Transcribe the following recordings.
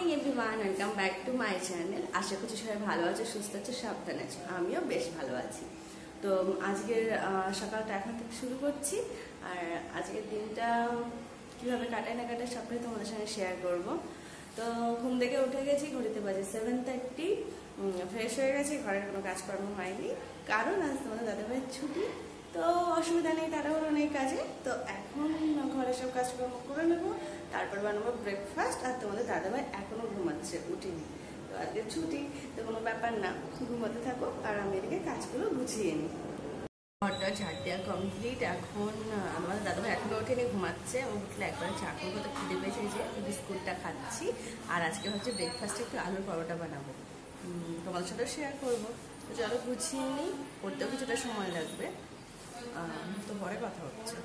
Morning everyone, welcome back to my channel. আশা করছি সবাই ভালো আছে, সুস্থ আছে, সাবধানে আছে। আমিও বেশ ভালো আছি। তো আজকের সকালটা এখন থেকে শুরু করছি। আর আজকের দিনটা কীভাবে কাটায় না কাটায় সবটাই তোমাদের সঙ্গে শেয়ার করব। তো ঘুম থেকে উঠে গেছি, ঘড়িতে বাজে 7:30। ফ্রেশ হয়ে গেছি, ঘরের কোনো কাজকর্ম হয়নি, কারণ আজ তোমাদের দাদাভাইয়ের ছুটি। তো অসুবিধা নেই, তারাও অনেক কাজে। তো এখন ঘরের সব কাজকর্ম করে নেবো, তারপর বানাবো ব্রেকফাস্ট। আর তোমাদের দাদাভাই এখনো ঘুমাচ্ছে, উঠিনি। তো আজকে ছুটি, তো কোনো ব্যাপার না, ঘুমাতে থাকো আর আমি এদিকে কাজগুলো গুছিয়ে নিই। ঘরটা ঝাড় দেওয়া কমপ্লিট। এখন আমাদের দাদাভাই এখনো ওঠেনি, ঘুমাচ্ছে। ও উঠলে একবার চা করবো, তো খিদে পেয়েছে, যে বিস্কুটটা খাচ্ছি। আর আজকে হচ্ছে ব্রেকফাস্টে একটু আলুর পরোটা বানাবো, তোমাদের সাথে শেয়ার করবো। তো চলো গুছিয়ে নিই, করতেও কিছুটা সময় লাগবে। তো পরে কথা হচ্ছে।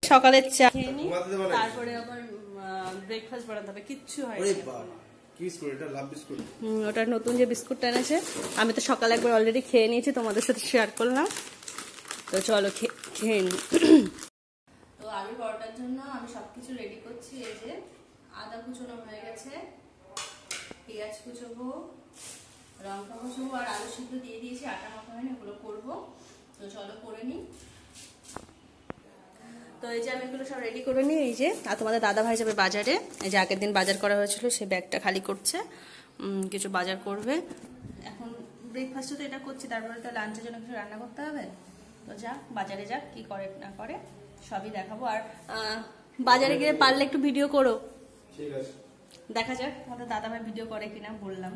সকালের চা খেয়ে নিই, তারপরে আবার ব্রেকফাস্ট বানাতে হবে। কিচ্ছু হয়নি। ওটা নতুন যে বিস্কুটটা এনেছে, আমি তো সকালে একবার অলরেডি খেয়ে নিয়েছি, তোমাদের সাথে শেয়ার করলাম। তো চলো খেয়ে নিই। তো আলুর পরোটার জন্য আমি সবকিছু রেডি করছি। এই যে আদা কুচোনো হয়ে গেছে, পেঁয়াজ কুচোবো, লঙ্কা কুচোবো, আর আলু সিদ্ধ দিয়ে দিয়েছি। আটা মাখা হয়নি, এগুলো করবো। তো চলো করে নিই। তো এই যে আমি এগুলো সব রেডি করে নিই। এই যে, আর তোমাদের দাদা ভাই যাবে বাজারে। এই যে আগের দিন বাজার করা হয়েছিল, সে ব্যাগটা খালি করছে, কিছু বাজার করবে। এখন ব্রেকফাস্টে তো এটা করছি, তারপরে তো লাঞ্চের জন্য কিছু রান্না করতে হবে। তো যাক, বাজারে যাক, কি করে না করে সবই দেখাবো। আর বাজারে গিয়ে পারলে একটু ভিডিও করো, ঠিক আছে? দেখা যাক তোমাদের দাদা ভাই ভিডিও করে কিনা, বললাম।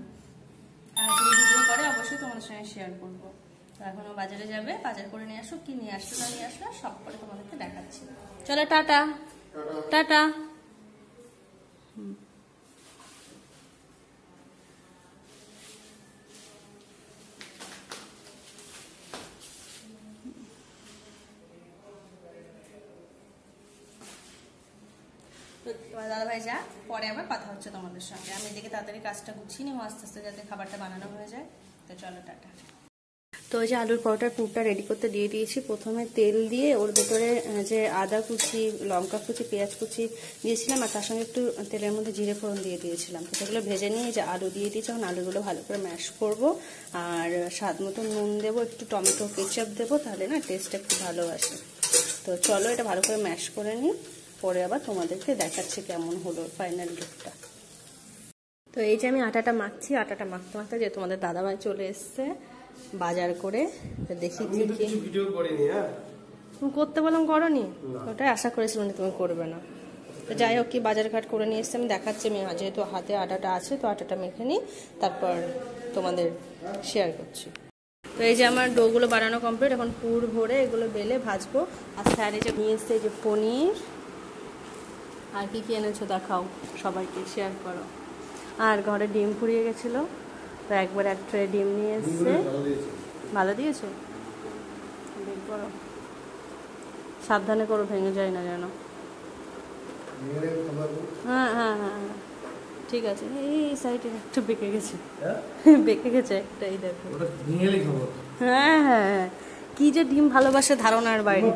আর যদি ভিডিও করে অবশ্যই তোমাদের সঙ্গে শেয়ার করবো। তো এখনো বাজারে যাবে, বাজার করে নিয়ে আসো, কি নিয়ে আসলো না নিয়ে আসলো সব করে তোমাদেরকে দেখাচ্ছি। চলো, টাটা টাটা। তোমার দাদা ভাই যা, পরে আবার কথা হচ্ছে তোমাদের সঙ্গে। আমি এদিকে তাড়াতাড়ি কাজটা গুছিয়ে নিই আস্তে আস্তে, যাতে খাবারটা বানানো হয়ে যায়। তো চলো, টাটা। তো ওই যে আলুর পরোটার পুরটা রেডি করতে দিয়ে দিয়েছি। প্রথমে তেল দিয়ে ওর ভেতরে যে আদা কুচি, লঙ্কা কুচি, পেঁয়াজ কুচি দিয়েছিলাম, আর তার সঙ্গে একটু তেলের মধ্যে জিরে ফোড়ন দিয়ে দিয়েছিলাম। তো সেগুলো ভেজে নিয়ে যে আলু দিয়ে দিয়েছি, এখন আলুগুলো ভালো করে ম্যাশ করব। আর স্বাদ মতো নুন দেবো, একটু টমেটো কেচাপ দেবো, তাহলে না টেস্টটা একটু ভালো আসে। তো চলো, এটা ভালো করে ম্যাশ করে নিই, পরে আবার তোমাদেরকে দেখাচ্ছি কেমন হলো ফাইনাল লুকটা। তো এই যে আমি আটাটা মাখছি, আটাটা মাখতে মাখতে যে তোমাদের দাদাভাই চলে এসছে বাজার করে। দেখি ভিডিও করিনি, হ্যাঁ তুমি করতে বললাম করনি, ওটাই আশা করেছিলাম যে তুমি করবে না। তো যাই হোক, কি বাজার ঘাট করে নিয়ে এসছে, আমি দেখাচ্ছি। আমি যেহেতু হাতে আটাটা আছে, তো আটাটা মেখে নিই, তারপর তোমাদের শেয়ার করছি। তো এই যে আমার ডোগুলো বানানো কমপ্লিট। এখন পুর ভরে এগুলো বেলে ভাজবো। আর স্যার এই যে নিয়ে এসছে যে পনির, আর কি কি এনেছো দেখাও, সবাইকে শেয়ার করো। আর ঘরে ডিম ফুরিয়ে গেছিলো, তো একবার এক ট্রে ডিম নিয়ে এসছে। ভালো দিয়েছে, বের করো, সাবধানে করো, ভেঙে যায় না যেন। হ্যাঁ হ্যাঁ হ্যাঁ হ্যাঁ, ঠিক আছে। এই সাইডে একটু বেঁকে গেছে, বেঁকে গেছে একটা, এই দেখো। হ্যাঁ হ্যাঁ হ্যাঁ, কি যে ডিম ভালোবাসে ধারণার বাইরে।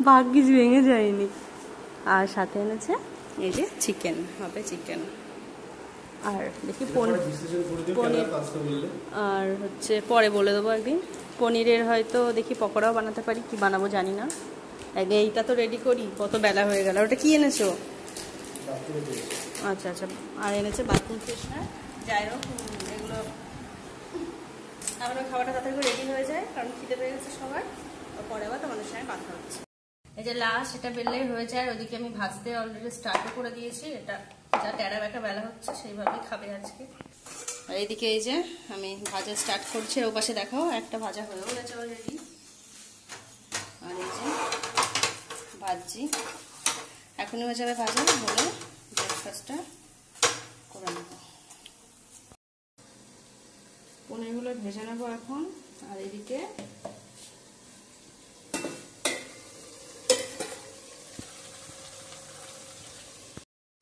ভাগ্যিস ভেঙে যায়নি। আর সাথে এনেছে এই যে চিকেন, হবে চিকেন। আর দেখি পনির, আর হচ্ছে পরে বলে দেবো একদিন। পনিরের হয়তো দেখি পকোড়াও বানাতে পারি, কি বানাবো জানি না। আগে এইটা তো রেডি করি, কত বেলা হয়ে গেল। ওটা কি এনেছো? আচ্ছা আচ্ছা, আর এনেছে বাথরুম ফ্রেশনার। যাই হোক, এগুলো আমরা খাবারটা তাড়াতাড়ি করে রেডি হয়ে যায়, কারণ খিদে পেয়ে গেছে সবার। পরে আবার তোমাদের সঙ্গে কথা হচ্ছে। এই যে লাস্ট, এটা বেললেই হয়ে যায়। ওদিকে আমি ভাজতে অলরেডি স্টার্টও করে দিয়েছি। এটা যা ট্যাড়া ব্যাটা বেলা হচ্ছে, সেইভাবেই খাবে আজকে। আর এইদিকে এই যে আমি ভাজা স্টার্ট করছি। ও পাশে দেখাও, একটা ভাজা হয়েও গেছে অলরেডি। আর এই যে ভাজছি, এখনই হয়ে যাবে ভাজা, হলে ব্রেকফাস্টটা করে নেব। পনিরগুলো ভেজে নেবো এখন। আর এদিকে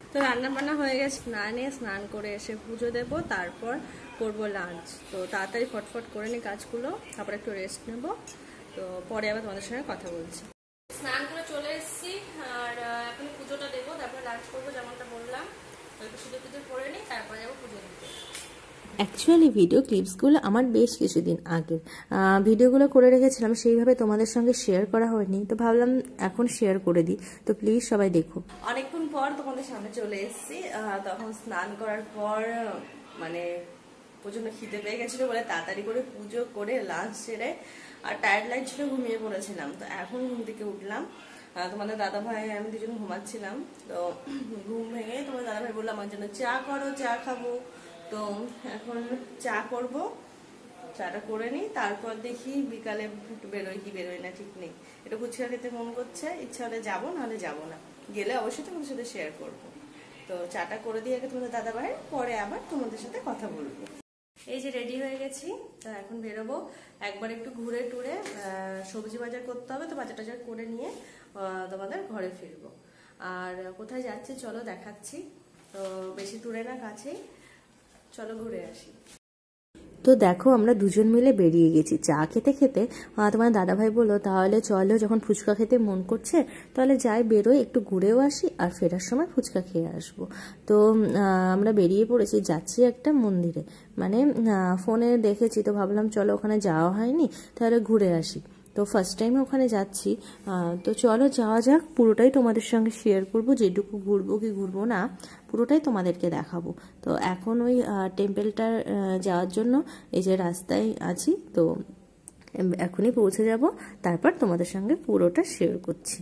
তো রান্না বান্না হয়ে গেছে। স্নান করে এসে পুজো দেব, তারপর করবো লাঞ্চ। তো তাড়াতাড়ি ফটফট করে নিই কাজগুলো, তারপর একটু রেস্ট নেব। তো পরে আবার তোমাদের সঙ্গে কথা বলছি। স্নান করে সিঁদুর টিঁদুর পরে নিই, তারপর যাবো পুজো দিতে। অ্যাকচুয়ালি ভিডিও ক্লিপসগুলো আমার বেশ কিছুদিন আগের ভিডিওগুলো করে রেখেছিলাম, সেইভাবে তোমাদের সঙ্গে শেয়ার করা হয়নি, তো ভাবলাম এখন শেয়ার করে দিই। তো প্লিজ সবাই দেখো। অনেকক্ষণ পর তোমাদের সামনে চলে এসেছি। তখন স্নান করার পর মানে প্রচন্ড খিদে পেয়ে গেছিলো বলে তাড়াতাড়ি করে পুজো করে লাঞ্চ সেরে আর টায়ার্ড লাইট ছিল, ঘুমিয়ে পড়েছিলাম। তো এখন ঘুম থেকে উঠলাম, তোমাদের দাদাভাই আমি দুজন ঘুমাচ্ছিলাম। তো ঘুম ভেঙে তোমাদের দাদাভাই বললাম আমার জন্য চা করো, চা খাবো। তো এখন চা করব, চাটা করে নিই, তারপর দেখি বিকালে একটু বেরোই কি বেরোই না ঠিক নেই। একটু ফুচকা খেতে মন করছে, ইচ্ছা হলে যাবো, নাহলে যাবো না। গেলে অবশ্যই তোমাদের সাথে শেয়ার করব। তো চাটা করে দিয়ে আগে তোমাদের দাদাভাই, পরে আবার তোমাদের সাথে কথা বলবো। এই যে রেডি হয়ে গেছি, তো এখন বেরোবো। একবার একটু ঘুরে টুরে সবজি বাজার করতে হবে, তো বাজার টাজার করে নিয়ে তোমাদের ঘরে ফিরবো। আর কোথায় যাচ্ছি চলো দেখাচ্ছি। তো বেশি দূরে না, কাছেই, চলো ঘুরে আসি। তো দেখো আমরা দুজন মিলে বেরিয়ে গেছি চা খেতে খেতে। তোমার দাদাভাই বললো তাহলে চলো, যখন ফুচকা খেতে মন করছে তাহলে যাই, বেরোই, একটু ঘুরেও আসি, আর ফেরার সময় ফুচকা খেয়ে আসবো। তো আমরা বেরিয়ে পড়েছি, যাচ্ছি একটা মন্দিরে, মানে ফোনে দেখেছি, তো ভাবলাম চলো ওখানে যাওয়া হয়নি, তাহলে ঘুরে আসি। তো ফার্স্ট টাইম ওখানে যাচ্ছি, তো চলো যাওয়া যাক। পুরোটাই তোমাদের সঙ্গে শেয়ার করব, যেটুকু ঘুরবো কি ঘুরবো না পুরোটাই তোমাদেরকে দেখাবো। তো এখন ওই টেম্পলটার যাওয়ার জন্য এই যে রাস্তায় আছি, তো এখনই পৌঁছে যাব, তারপর তোমাদের সঙ্গে পুরোটা শেয়ার করছি।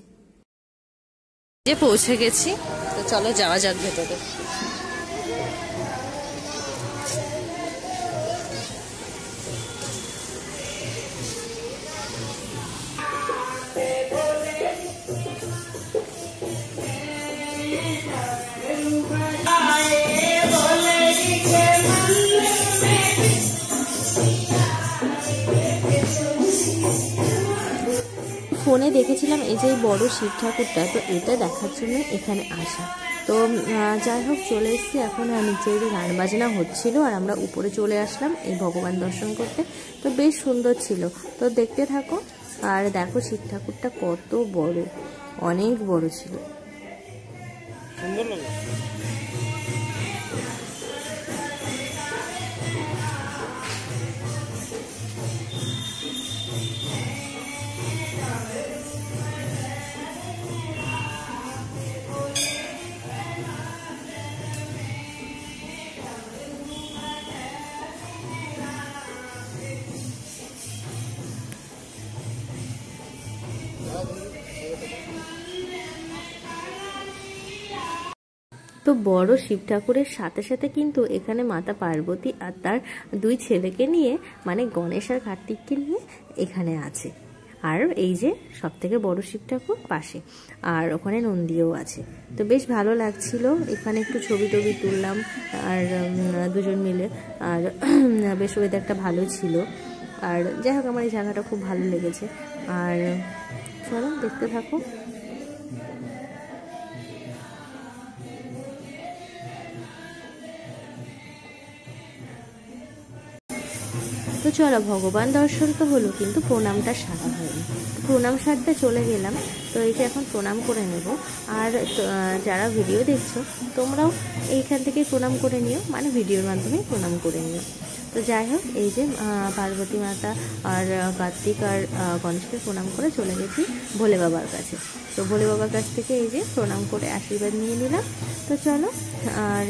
যে পৌঁছে গেছি, তো চলো যাওয়া যাক ভেতরে। ফোনে দেখেছিলাম এই যে বড় শিব ঠাকুরটা, তো এটা দেখার জন্য এখানে আসা। তো যাই হোক চলে এসেছি এখন, নিচে যে গান বাজনা হচ্ছিল আর আমরা উপরে চলে আসলাম এই ভগবান দর্শন করতে। তো বেশ সুন্দর ছিল, তো দেখতে থাকো। আর দেখো শিব ঠাকুরটা কত বড়, অনেক বড় ছিল। সুন্দর লাগে। তো বড় শিব ঠাকুরের সাথে সাথে কিন্তু এখানে মাতা পার্বতী আর তার দুই ছেলেকে নিয়ে, মানে গণেশ আর কার্তিককে নিয়ে এখানে আছে। আর এই যে সব থেকে বড় শিব ঠাকুর পাশে, আর ওখানে নন্দীও আছে। তো বেশ ভালো লাগছিল, এখানে একটু ছবি টবি তুললাম আর দুজন মিলে। আর বেশ ওয়েদারটা ভালো ছিল, আর যাই হোক আমার এই জায়গাটা খুব ভালো লেগেছে। আর চলো দেখতে থাকো। তো চলো ভগবান দর্শন তো হলো, কিন্তু প্রণামটা সারা হয়নি। প্রণাম সারতে চলে গেলাম, তো এই যে এখন প্রণাম করে নেব। আর যারা ভিডিও দেখছো তোমরাও এইখান থেকে প্রণাম করে নিও, মানে ভিডিওর মাধ্যমে প্রণাম করে নিও। তো যাই হোক এই যে পার্বতী মাতা আর কার্তিক আর গণেশকে প্রণাম করে চলে গেছি ভোলে বাবার কাছে। তো ভোলে বাবার কাছ থেকে এই যে প্রণাম করে আশীর্বাদ নিয়ে নিলাম। তো চলো, আর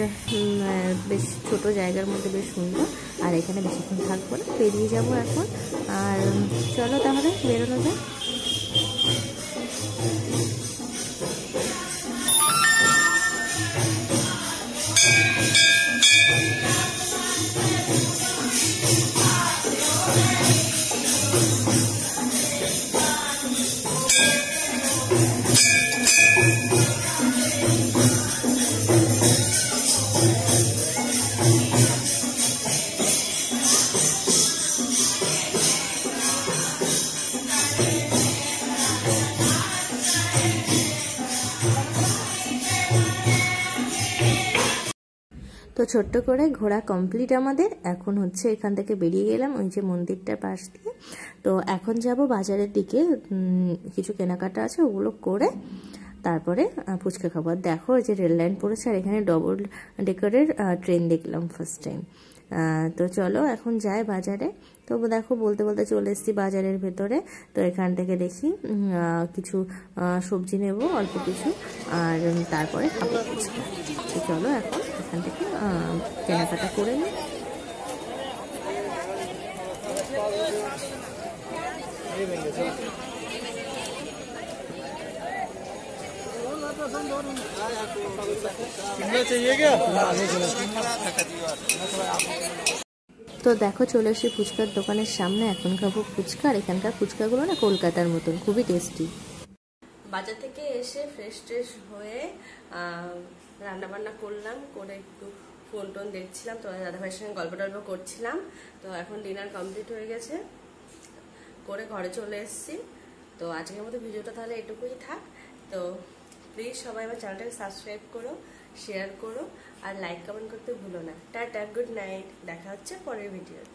বেশ ছোট জায়গার মধ্যে বেশ সুন্দর, আর এখানে বেশিক্ষণ থাকবো না, বেরিয়ে যাবো এখন। আর চলো তাহলে বেরোনো যায়। তো ছোট্ট করে ঘোরা কমপ্লিট আমাদের। এখন হচ্ছে এখান থেকে বেরিয়ে গেলাম ওই যে মন্দিরটার পাশ দিয়ে। তো এখন যাব বাজারের দিকে, কিছু কেনাকাটা আছে ওগুলো করে তারপরে ফুচকা খাবো। আর দেখো যে রেল লাইন পড়েছে, আর এখানে ডবল ডেকারের ট্রেন দেখলাম ফার্স্ট টাইম। তো চলো এখন যাই বাজারে। তো দেখো বলতে বলতে চলে এসেছি বাজারের ভেতরে। তো এখান থেকে দেখি কিছু সবজি নেব অল্প কিছু, আর তারপরে খাবো ফুচকা। তো চলো এখন এখান থেকে কেনাকাটা করে নিই। তো দেখো চলে এসেছি ফুচকার দোকানের সামনে, এখন খাবো ফুচকা। আর এখানকার ফুচকাগুলো না কলকাতার মতন, খুবই টেস্টি। বাজার থেকে এসে ফ্রেশ ট্রেশ হয়ে রান্না বান্না করলাম, করে একটু ফোন টোন দেখছিলাম, তো দাদাভাইয়ের সঙ্গে গল্প টল্প করছিলাম। তো এখন ডিনার কমপ্লিট হয়ে গেছে, করে ঘরে চলে এসেছি। তো আজকের মতো ভিডিওটা তাহলে এটুকুই থাক। তো প্লিজ সবাই আমার চ্যানেলটাকে সাবস্ক্রাইব করো, শেয়ার করো, আর লাইক কমেন্ট করতে ভুলো না। টাটা, গুড নাইট, দেখা হচ্ছে পরের ভিডিওতে।